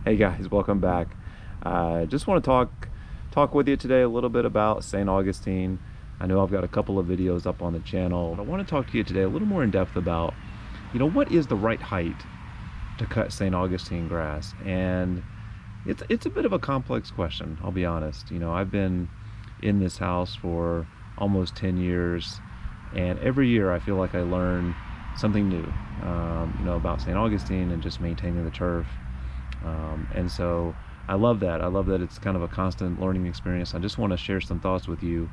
Hey guys, welcome back. Just want to talk with you today a little bit about St. Augustine. I know I've got a couple of videos up on the channel. I want to talk to you today a little more in depth about, what is the right height to cut St. Augustine grass? And it's a bit of a complex question, I'll be honest. I've been in this house for almost 10 years, and every year I feel like I learn something new, about St. Augustine and just maintaining the turf. And so I love that. I love that it's kind of a constant learning experience. I just want to share some thoughts with you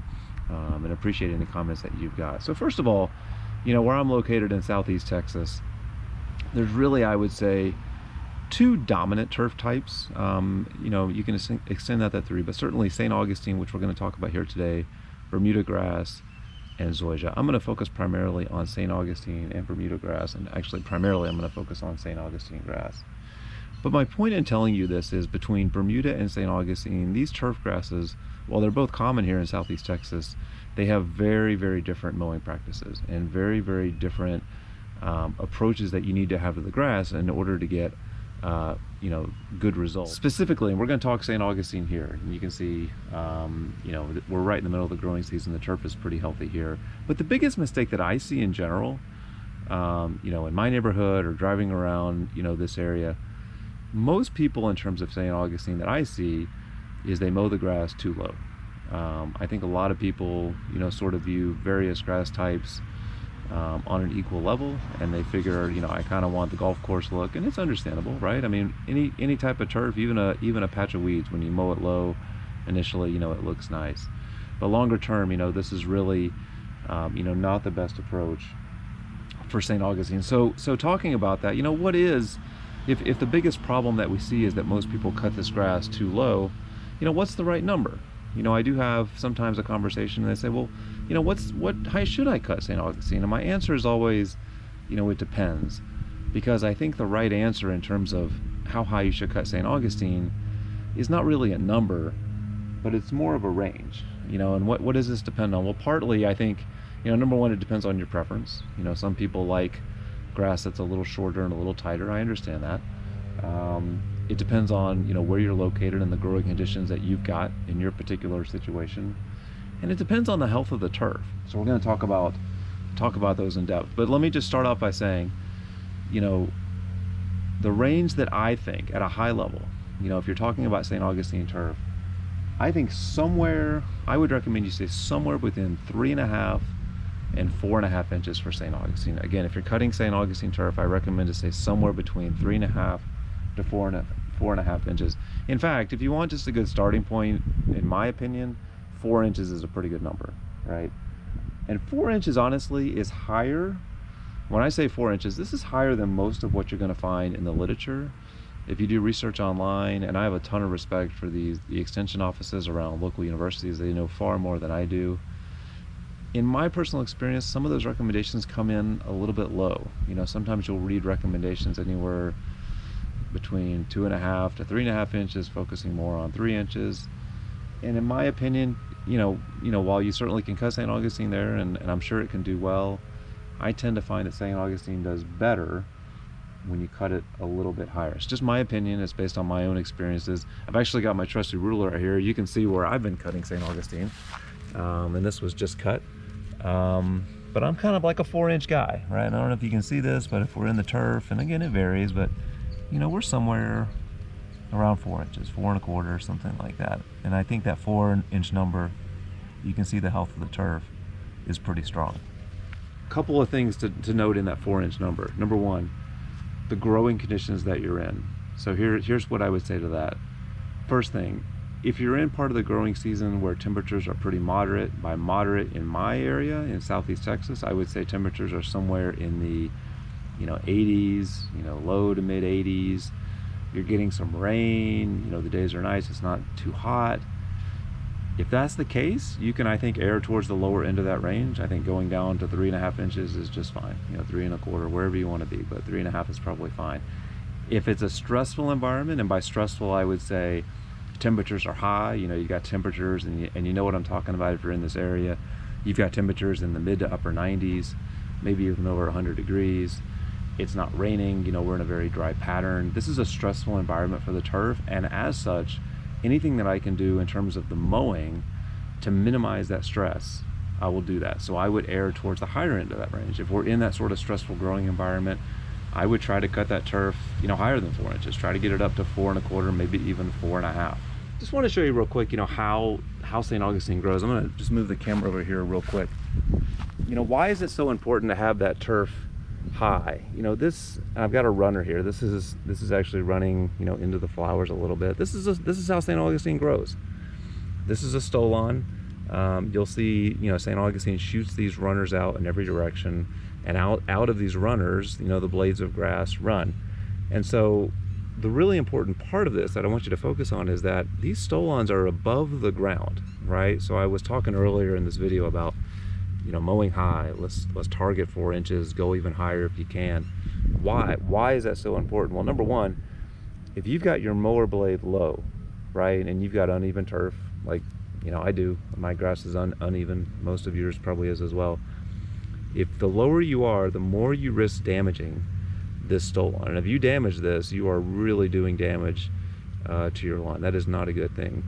and appreciate any comments that you've got. So first of all, where I'm located in Southeast Texas, there's really, I would say, two dominant turf types. You can extend that to three, but certainly St. Augustine, which we're going to talk about here today, Bermuda grass, and zoysia. I'm going to focus primarily on St. Augustine and Bermuda grass, and actually primarily I'm going to focus on St. Augustine grass. But my point in telling you this is, between Bermuda and St. Augustine, these turf grasses, while they're both common here in Southeast Texas, they have very, very different mowing practices and very, very different approaches that you need to have to the grass in order to get good results. Specifically, and we're going to talk St. Augustine here, and you can see we're right in the middle of the growing season. The turf is pretty healthy here, but the biggest mistake that I see in general, in my neighborhood or driving around this area, most people in terms of St. Augustine that I see, is they mow the grass too low. I think a lot of people sort of view various grass types on an equal level, and they figure, I kind of want the golf course look, and it's understandable, right? I mean, any type of turf, even a patch of weeds, when you mow it low initially, it looks nice, but longer term, this is really not the best approach for St. Augustine. So talking about that, what is, if the biggest problem that we see is that most people cut this grass too low, what's the right number? I do have sometimes a conversation, and they say, well, what height should I cut St. Augustine? And my answer is always, it depends. Because I think the right answer in terms of how high you should cut St. Augustine is not really a number, but it's more of a range. And what does this depend on? Well, partly, I think, number one, it depends on your preference. Some people like grass that's a little shorter and a little tighter. I understand that. It depends on where you're located and the growing conditions that you've got in your particular situation, and it depends on the health of the turf. So we're going to talk about those in depth. But let me just start off by saying, the range that I think at a high level, if you're talking about St. Augustine turf, I think I would recommend you stay somewhere within 3.5 and 4.5 inches for St. Augustine. Again, if you're cutting St. Augustine turf, I recommend to stay somewhere between 3.5 to 4.5 inches. In fact, if you want just a good starting point, in my opinion, 4 inches is a pretty good number, right? And 4 inches, honestly, is higher. When I say 4 inches, this is higher than most of what you're going to find in the literature. If you do research online, and I have a ton of respect for the extension offices around local universities, they know far more than I do. In my personal experience, some of those recommendations come in a little bit low. Sometimes you'll read recommendations anywhere between 2.5 to 3.5 inches, focusing more on 3 inches. And in my opinion, while you certainly can cut St. Augustine there, and I'm sure it can do well, I tend to find that St. Augustine does better when you cut it a little bit higher. It's just my opinion. It's based on my own experiences. I've actually got my trusty ruler right here. You can see where I've been cutting St. Augustine, and this was just cut. But I'm kind of like a 4-inch guy, right? I don't know if you can see this, but if we're in the turf, and again, it varies, but we're somewhere around 4 inches, 4.25, something like that. And I think that 4-inch number, you can see the health of the turf is pretty strong. A couple of things to note in that 4-inch number. Number one, the growing conditions that you're in. So here's what I would say to that. First thing, if you're in part of the growing season where temperatures are pretty moderate, by moderate in my area, in Southeast Texas, I would say temperatures are somewhere in the 80s, low to mid 80s. You're getting some rain, the days are nice, it's not too hot. If that's the case, you can, I think, err towards the lower end of that range. I think going down to 3.5 inches is just fine. 3.25, wherever you want to be, but 3.5 is probably fine. If it's a stressful environment, and by stressful I would say temperatures are high, you got temperatures, and you know what I'm talking about. If you're in this area, you've got temperatures in the mid to upper 90s, maybe even over 100 degrees. It's not raining, you know, we're in a very dry pattern. This is a stressful environment for the turf, and as such, anything that I can do in terms of the mowing to minimize that stress, I will do that. So I would err towards the higher end of that range. If we're in that sort of stressful growing environment, I would try to cut that turf, you know, higher than 4 inches. Try to get it up to 4 1/4, maybe even 4 1/2. Just want to show you real quick, you know, how St. Augustine grows. I'm going to just move the camera over here real quick. You know, why is it so important to have that turf high? You know, this, I've got a runner here. This is actually running, you know, into the flowers a little bit. This is how St. Augustine grows. This is a stolon. You'll see, you know, St. Augustine shoots these runners out in every direction, and out of these runners, you know, the blades of grass run. And so the really important part of this that I want you to focus on is that these stolons are above the ground, right? So I was talking earlier in this video about, you know, mowing high. Let's target 4 inches, go even higher if you can. Why is that so important? Well, number one, if you've got your mower blade low, right, and you've got uneven turf, like, you know, I do, my grass is uneven, most of yours probably is as well. If the lower you are, the more you risk damaging this stolon. And if you damage this, you are really doing damage to your lawn. That is not a good thing.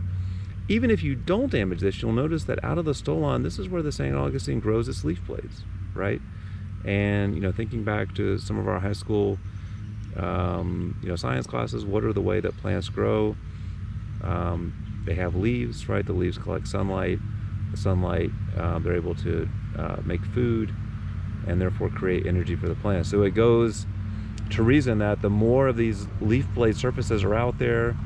Even if you don't damage this, you'll notice that out of the stolon, this is where the St. Augustine grows its leaf blades, right? And, you know, thinking back to some of our high school, you know, science classes, what are the way that plants grow? They have leaves, right? The leaves collect sunlight. The sunlight, they're able to make food and therefore create energy for the plant. So it goes to reason that the more of these leaf blade surfaces are out there,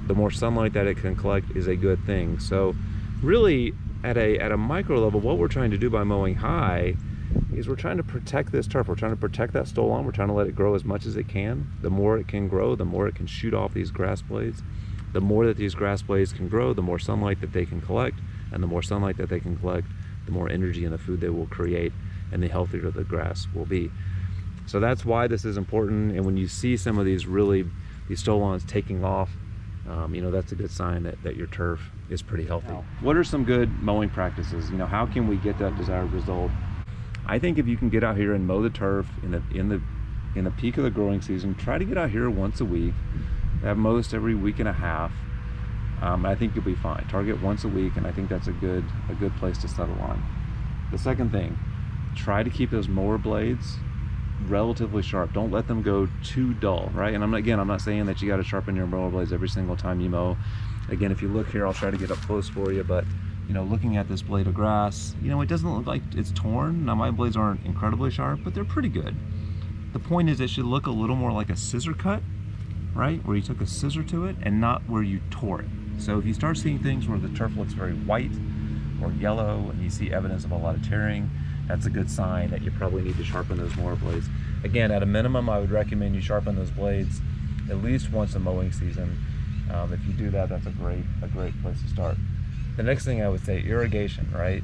the more sunlight that it can collect is a good thing. So really at a micro level, what we're trying to do by mowing high is we're trying to protect this turf. We're trying to protect that stolon. We're trying to let it grow as much as it can. The more it can grow, the more it can shoot off these grass blades. The more that these grass blades can grow, the more sunlight that they can collect, and the more sunlight that they can collect, the more energy in the food they will create, and the healthier the grass will be. So that's why this is important. And when you see some of these stolons taking off, you know, that's a good sign that your turf is pretty healthy. What are some good mowing practices? You know, how can we get that desired result? I think if you can get out here and mow the turf in the peak of the growing season, try to get out here once a week, at most every week and a half. I think you'll be fine. Target once a week, and I think that's a good place to settle on. The second thing, try to keep those mower blades relatively sharp. Don't let them go too dull, right? And I'm not saying that you got to sharpen your mower blades every single time you mow. Again, if you look here, I'll try to get up close for you, but you know, looking at this blade of grass, you know, it doesn't look like it's torn. Now my blades aren't incredibly sharp, but they're pretty good. The point is it should look a little more like a scissor cut, right? Where you took a scissor to it and not where you tore it. So if you start seeing things where the turf looks very white or yellow and you see evidence of a lot of tearing, that's a good sign that you probably need to sharpen those mower blades. Again, at a minimum, I would recommend you sharpen those blades at least once a mowing season. If you do that, that's a great place to start. The next thing I would say, irrigation, right?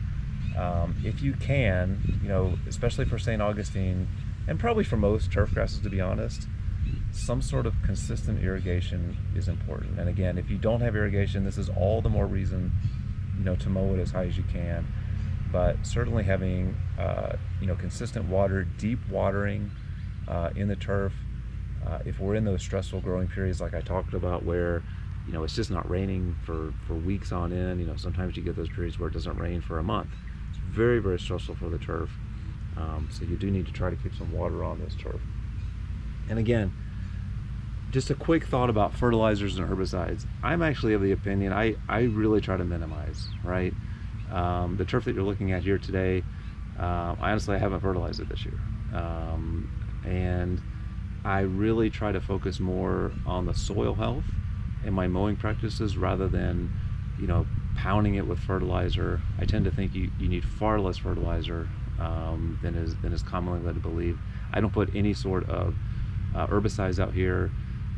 If you can, you know, especially for St. Augustine, and probably for most turf grasses, to be honest, some sort of consistent irrigation is important. And again, if you don't have irrigation, this is all the more reason, you know, to mow it as high as you can. But certainly having, you know, consistent water, deep watering in the turf. If we're in those stressful growing periods like I talked about, where, you know, it's just not raining for weeks on end, you know, sometimes you get those periods where it doesn't rain for a month. It's very, very stressful for the turf. So you do need to try to keep some water on this turf. And again, just a quick thought about fertilizers and herbicides. I'm actually of the opinion, I really try to minimize, right? The turf that you're looking at here today, honestly, I haven't fertilized it this year. And I really try to focus more on the soil health in my mowing practices rather than, you know, pounding it with fertilizer. I tend to think you need far less fertilizer than is commonly led to believe. I don't put any sort of herbicides out here.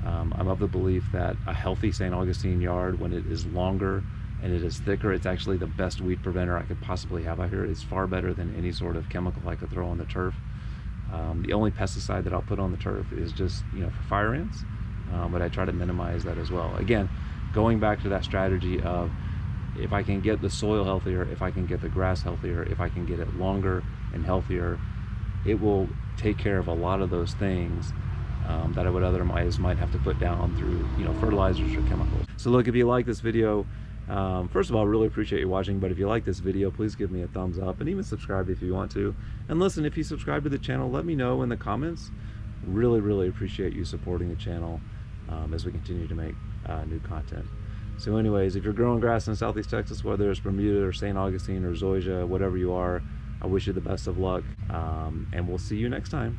I'm of the belief that a healthy St. Augustine yard, when it is longer and it is thicker, it's actually the best weed preventer I could possibly have out here. It's far better than any sort of chemical I could throw on the turf. The only pesticide that I'll put on the turf is just, you know, for fire ants, but I try to minimize that as well. Again, going back to that strategy of, if I can get the soil healthier, if I can get the grass healthier, if I can get it longer and healthier, it will take care of a lot of those things that I would otherwise might have to put down through, you know, fertilizers or chemicals. So look, if you like this video, first of all, I really appreciate you watching, but if you like this video, please give me a thumbs up and even subscribe if you want to. And listen, if you subscribe to the channel, let me know in the comments. Really appreciate you supporting the channel as we continue to make new content. So anyways, if you're growing grass in Southeast Texas, whether it's Bermuda or St. Augustine or Zoysia, whatever you are, I wish you the best of luck, and we'll see you next time.